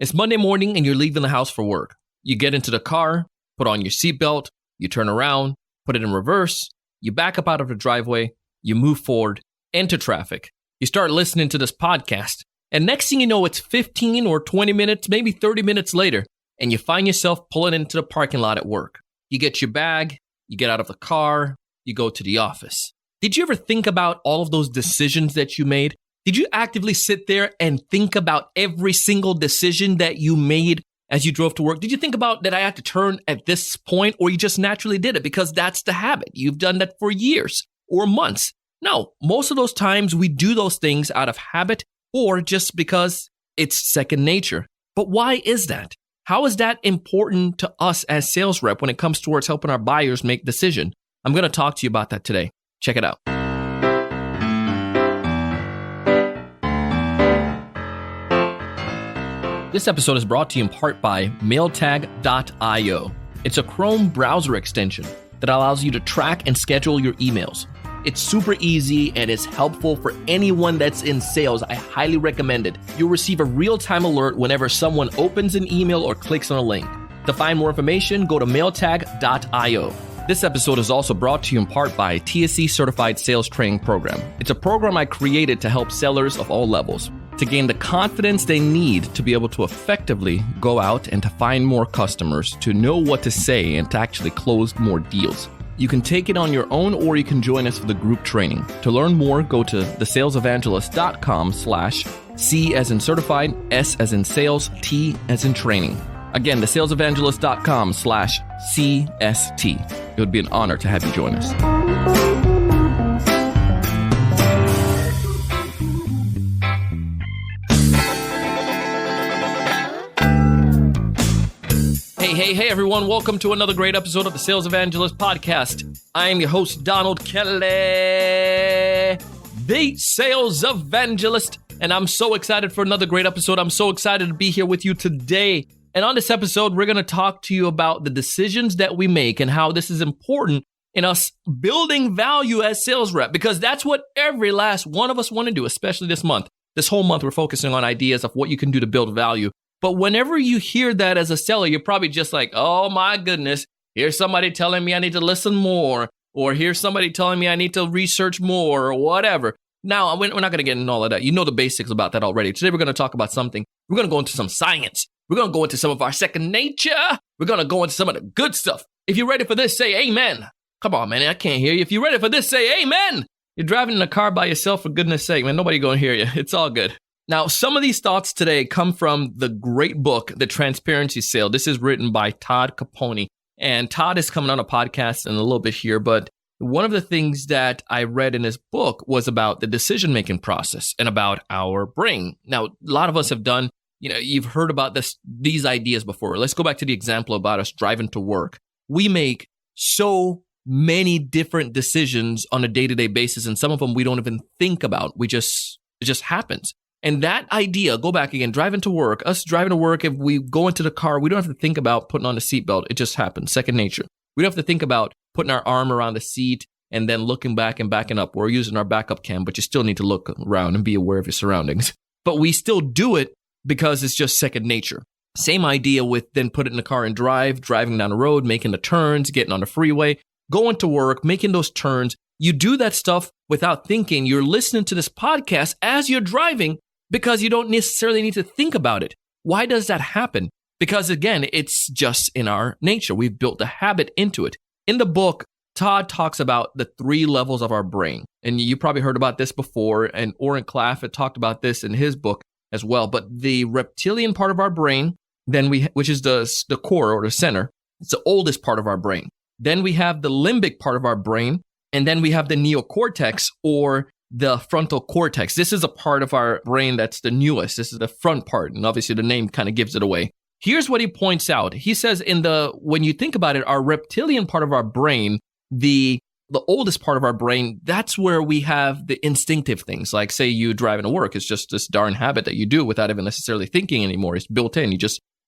It's Monday morning and you're leaving the house for work. You get into the car, put on your seatbelt, you turn around, put it in reverse, you back up out of the driveway, you move forward, enter traffic. You start listening to this podcast, and next thing you know, it's 15 or 20 minutes, maybe 30 minutes later, and you find yourself pulling into the parking lot at work. You get your bag, you get out of the car, you go to the office. Did you ever think about all of those decisions that you made? Did you actively sit there and think about every single decision that you made as you drove to work? Did you think about that I had to turn at this point, or you just naturally did it because that's the habit? You've done that for years or months. No, most of those times we do those things out of habit or just because it's second nature. But why is that? How is that important to us as sales rep when it comes towards helping our buyers make decisions? I'm going to talk to you about that today. Check it out. This episode is brought to you in part by mailtag.io. It's a Chrome browser extension that allows you to track and schedule your emails. It's super easy and it's helpful for anyone that's in sales. I highly recommend it. You'll receive a real-time alert whenever someone opens an email or clicks on a link. To find more information, go to mailtag.io. This episode is also brought to you in part by TSE Certified Sales Training Program. It's a program I created to help sellers of all levels to gain the confidence they need to be able to effectively go out and to find more customers, to know what to say, and to actually close more deals. You can take it on your own, or you can join us for the group training. To learn more, go to theSalesEvangelist.com/C as in certified, S as in sales, T as in training. Again, theSalesEvangelist.com/CST. It would be an honor to have you join us. Hey, everyone. Welcome to another great episode of the Sales Evangelist Podcast. I am your host, Donald Kelly, the Sales Evangelist, and I'm so excited for another great episode. I'm so excited to be here with you today. And on this episode, we're going to talk to you about the decisions that we make and how this is important in us building value as sales rep, because that's what every last one of us want to do, especially this month. This whole month, we're focusing on ideas of what you can do to build value. But whenever you hear that as a seller, you're probably just like, oh my goodness, here's somebody telling me I need to listen more, or here's somebody telling me I need to research more, or whatever. Now, we're not going to get into all of that. You know the basics about that already. Today, we're going to talk about something. We're going to go into some science. We're going to go into some of our second nature. We're going to go into some of the good stuff. If you're ready for this, say amen. Come on, man, I can't hear you. If you're ready for this, say amen. You're driving in a car by yourself, for goodness sake, man. Nobody going to hear you. It's all good. Now, some of these thoughts today come from the great book, The Transparency Sale. This is written by Todd Caponey. And Todd is coming on a podcast in a little bit here. But one of the things that I read in his book was about the decision-making process and about our brain. Now, a lot of us have done, you've heard about these ideas before. Let's go back to the example about us driving to work. We make so many different decisions on a day-to-day basis. And some of them we don't even think about. It just happens. And that idea, go back again, driving to work, us driving to work, if we go into the car, we don't have to think about putting on the seatbelt. It just happens, second nature. We don't have to think about putting our arm around the seat and then looking back and backing up. We're using our backup cam, but you still need to look around and be aware of your surroundings. But we still do it because it's just second nature. Same idea with then put it in the car and driving down the road, making the turns, getting on the freeway, going to work, making those turns. You do that stuff without thinking. You're listening to this podcast as you're driving, because you don't necessarily need to think about it. Why does that happen? Because again, it's just in our nature. We've built a habit into it. In the book, Todd talks about the 3 levels of our brain. And you probably heard about this before, and Orrin Claff had talked about this in his book as well. But the reptilian part of our brain, which is the core or the center, it's the oldest part of our brain. Then we have the limbic part of our brain, and then we have the neocortex or the frontal cortex. This is a part of our brain that's the newest. This is the front part, and obviously the name kind of gives it away. Here's what he points out. He says when you think about it, our reptilian part of our brain, the oldest part of our brain, that's where we have the instinctive things. Like say you driving to work, it's just this darn habit that you do without even necessarily thinking anymore. It's built in. You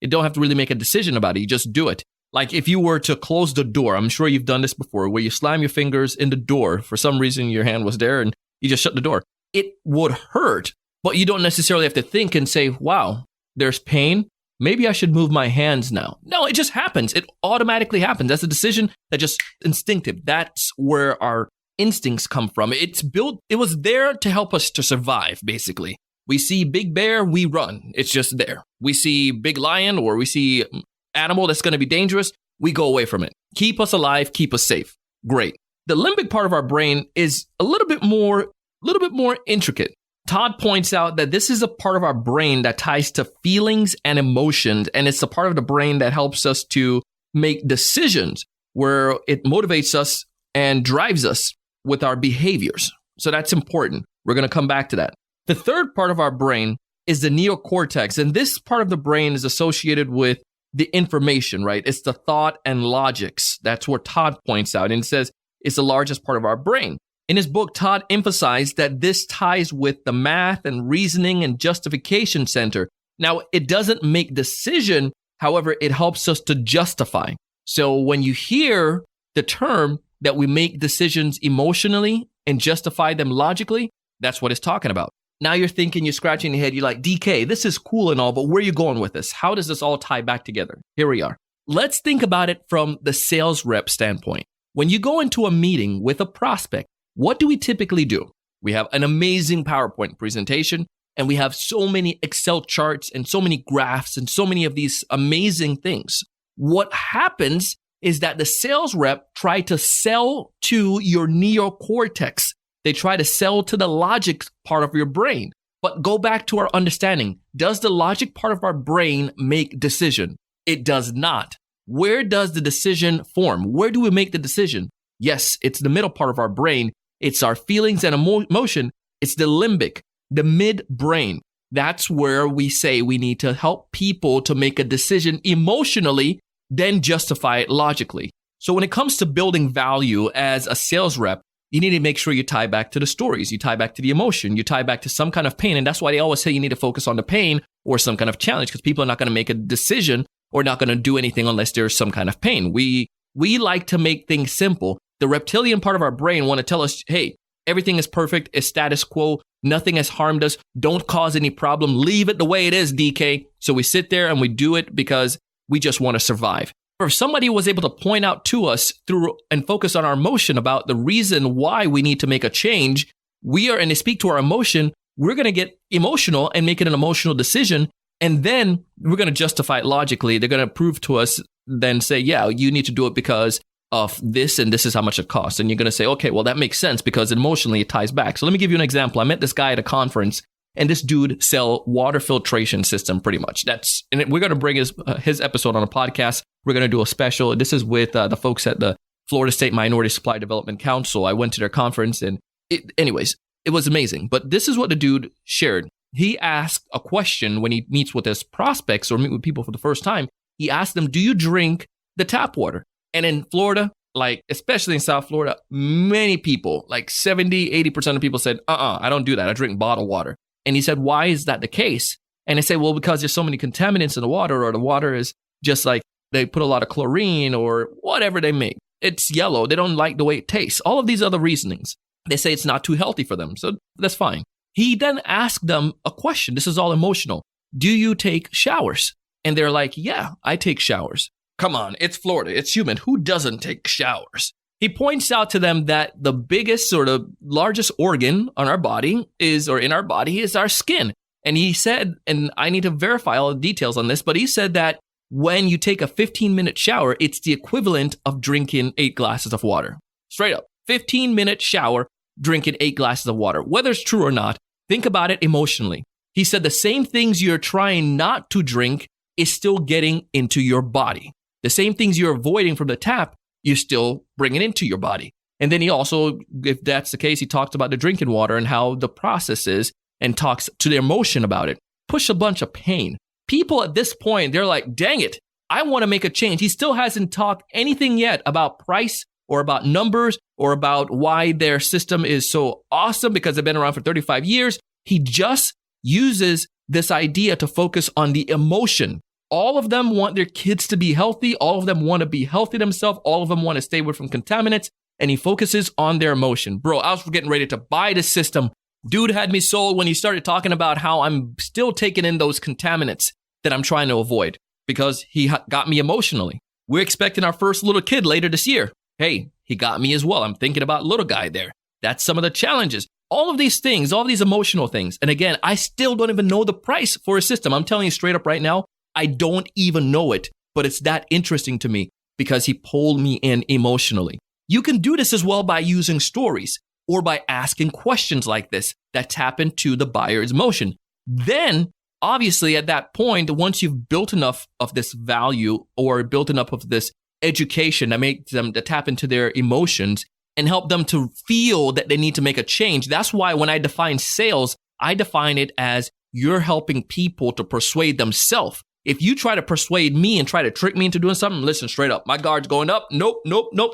don't have to really make a decision about it. You just do it. Like if you were to close the door, I'm sure you've done this before, where you slam your fingers in the door. For some reason, your hand was there and you just shut the door. It would hurt, but you don't necessarily have to think and say, wow, there's pain. maybe I should move my hands now. No, it just happens. It automatically happens. That's a decision that just instinctive. That's where our instincts come from. It's built. It was there to help us to survive, basically. We see big bear, we run. It's just there. We see big lion or we see animal that's going to be dangerous, we go away from it. Keep us alive, keep us safe. Great. The limbic part of our brain is a little bit more intricate. Todd points out that this is a part of our brain that ties to feelings and emotions, and it's a part of the brain that helps us to make decisions, where it motivates us and drives us with our behaviors. So that's important. We're going to come back to that. The third part of our brain is the neocortex, and this part of the brain is associated with the information, right? It's the thought and logics. That's where Todd points out, and says it's the largest part of our brain. In his book, Todd emphasized that this ties with the math and reasoning and justification center. Now, it doesn't make decision. However, it helps us to justify. So when you hear the term that we make decisions emotionally and justify them logically, that's what it's talking about. Now you're thinking, you're scratching your head. You're like, DK, this is cool and all, but where are you going with this? How does this all tie back together? Here we are. Let's think about it from the sales rep standpoint. When you go into a meeting with a prospect, what do we typically do? We have an amazing PowerPoint presentation, and we have so many Excel charts and so many graphs and so many of these amazing things. What happens is that the sales rep try to sell to your neocortex. They try to sell to the logic part of your brain. But go back to our understanding. Does the logic part of our brain make decision? It does not. Where does the decision form? Where do we make the decision? Yes, it's the middle part of our brain. It's our feelings and emotion. It's the limbic, the midbrain. That's where we say we need to help people to make a decision emotionally, then justify it logically. So when it comes to building value as a sales rep, you need to make sure you tie back to the stories. You tie back to the emotion. You tie back to some kind of pain. And that's why they always say you need to focus on the pain or some kind of challenge, because people are not going to make a decision or not going to do anything unless there's some kind of pain. We like to make things simple. The reptilian part of our brain want to tell us, hey, everything is perfect, it's status quo, nothing has harmed us, don't cause any problem, leave it the way it is, DK. So we sit there and we do it because we just want to survive. Or if somebody was able to point out to us through and focus on our emotion about the reason why we need to make a change, and they speak to our emotion, we're going to get emotional and make it an emotional decision. And then we're going to justify it logically. They're going to prove to us, then say, yeah, you need to do it because of this, and this is how much it costs. And you're going to say, okay, well, that makes sense because emotionally it ties back. So let me give you an example. I met this guy at a conference, and this dude sell water filtration system pretty much. And we're going to bring his episode on a podcast. We're going to do a special. This is with the folks at the Florida State Minority Supply Development Council. I went to their conference, and it was amazing. But this is what the dude shared. He asked a question when he meets with his prospects or meet with people for the first time. He asked them, do you drink the tap water? And in Florida, like especially in South Florida, many people, like 70, 80% of people said, I don't do that. I drink bottled water. And he said, why is that the case? And they say, well, because there's so many contaminants in the water, or the water is just like they put a lot of chlorine or whatever they make. It's yellow. They don't like the way it tastes. All of these other reasonings. They say it's not too healthy for them. So that's fine. He then asked them a question. This is all emotional. Do you take showers? And they're like, yeah, I take showers. Come on, it's Florida. It's human. Who doesn't take showers? He points out to them that the biggest or the largest organ on our body is our skin. And he said, and I need to verify all the details on this, but he said that when you take a 15-minute shower, it's the equivalent of drinking 8 glasses of water. Straight up, 15-minute shower, drinking 8 glasses of water. Whether it's true or not, think about it emotionally. He said the same things you're trying not to drink is still getting into your body. The same things you're avoiding from the tap, you're still bringing into your body. And then he also, if that's the case, he talked about the drinking water and how the process is and talks to the emotion about it. Push a bunch of pain. People at this point, they're like, dang it, I want to make a change. He still hasn't talked anything yet about price or about numbers or about why their system is so awesome because they've been around for 35 years. He just uses this idea to focus on the emotion. All of them want their kids to be healthy. All of them want to be healthy themselves. All of them want to stay away from contaminants. And he focuses on their emotion. Bro, I was getting ready to buy the system. Dude had me sold when he started talking about how I'm still taking in those contaminants. that I'm trying to avoid because he got me emotionally. We're expecting our first little kid later this year. Hey, he got me as well. I'm thinking about little guy there. That's some of the challenges. All of these things, all these emotional things. And again, I still don't even know the price for a system. I'm telling you straight up right now, I don't even know it, but it's that interesting to me because he pulled me in emotionally. You can do this as well by using stories or by asking questions like this that tap into the buyer's emotion. Then, obviously, at that point, once you've built enough of this value or built enough of this education that makes them to tap into their emotions and help them to feel that they need to make a change. That's why when I define sales, I define it as you're helping people to persuade themselves. If you try to persuade me and try to trick me into doing something, listen, straight up, my guard's going up. Nope,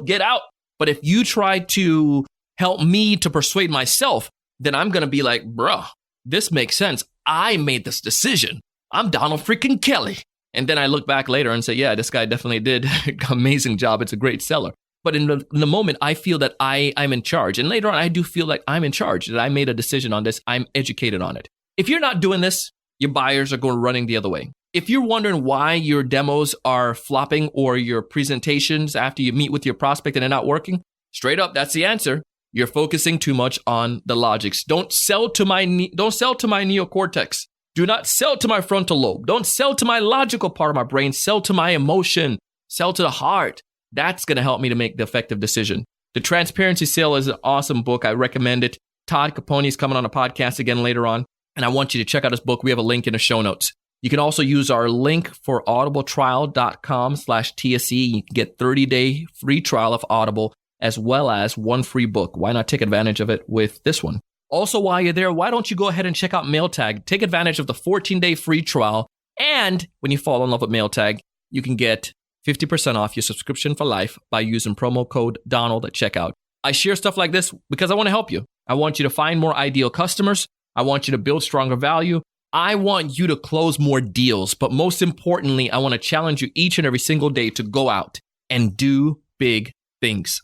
get out. But if you try to help me to persuade myself, then I'm going to be like, bruh, this makes sense. I made this decision. I'm Donald freaking Kelly. And then I look back later and say, yeah, this guy definitely did an amazing job. It's a great seller. But in the moment, I feel that I'm in charge. And later on, I do feel like I'm in charge, that I made a decision on this. I'm educated on it. If you're not doing this, your buyers are going running the other way. If you're wondering why your demos are flopping or your presentations after you meet with your prospect and they're not working, straight up, that's the answer. You're focusing too much on the logics. Don't sell to my neocortex. Do not sell to my frontal lobe. Don't sell to my logical part of my brain. Sell to my emotion. Sell to the heart. That's going to help me to make the effective decision. The Transparency Sale is an awesome book. I recommend it. Todd Caponey is coming on a podcast again later on, and I want you to check out his book. We have a link in the show notes. You can also use our link for audibletrial.com/TSE. You can get 30-day free trial of Audible as well as one free book. Why not take advantage of it with this one? Also, while you're there, why don't you go ahead and check out MailTag? Take advantage of the 14-day free trial. And when you fall in love with MailTag, you can get 50% off your subscription for life by using promo code Donald at checkout. I share stuff like this because I want to help you. I want you to find more ideal customers. I want you to build stronger value. I want you to close more deals. But most importantly, I want to challenge you each and every single day to go out and do big things.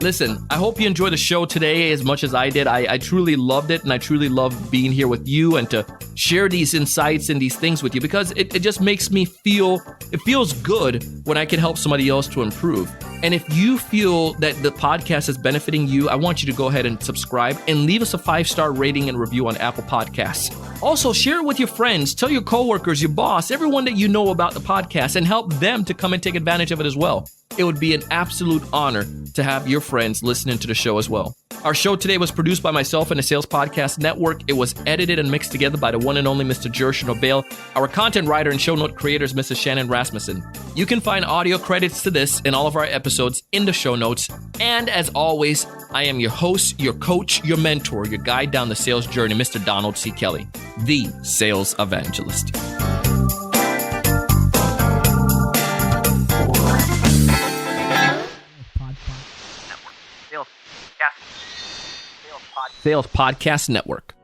Listen, I hope you enjoyed the show today as much as I did. I truly loved it, and I truly love being here with you and to share these insights and these things with you because it just makes me feel, it feels good when I can help somebody else to improve. And if you feel that the podcast is benefiting you, I want you to go ahead and subscribe and leave us a 5-star rating and review on Apple Podcasts. Also, share it with your friends, tell your coworkers, your boss, everyone that you know about the podcast, and help them to come and take advantage of it as well. It would be an absolute honor to have your friends listening to the show as well. Our show today was produced by myself and the Sales Podcast Network. It was edited and mixed together by the one and only Mr. Jersh Nobel. Our content writer and show note creator is Mrs. Shannon Rasmussen. You can find audio credits to this and all of our episodes in the show notes. And as always, I am your host, your coach, your mentor, your guide down the sales journey, Mr. Donald C. Kelly, the Sales Evangelist. Sales Podcast Network.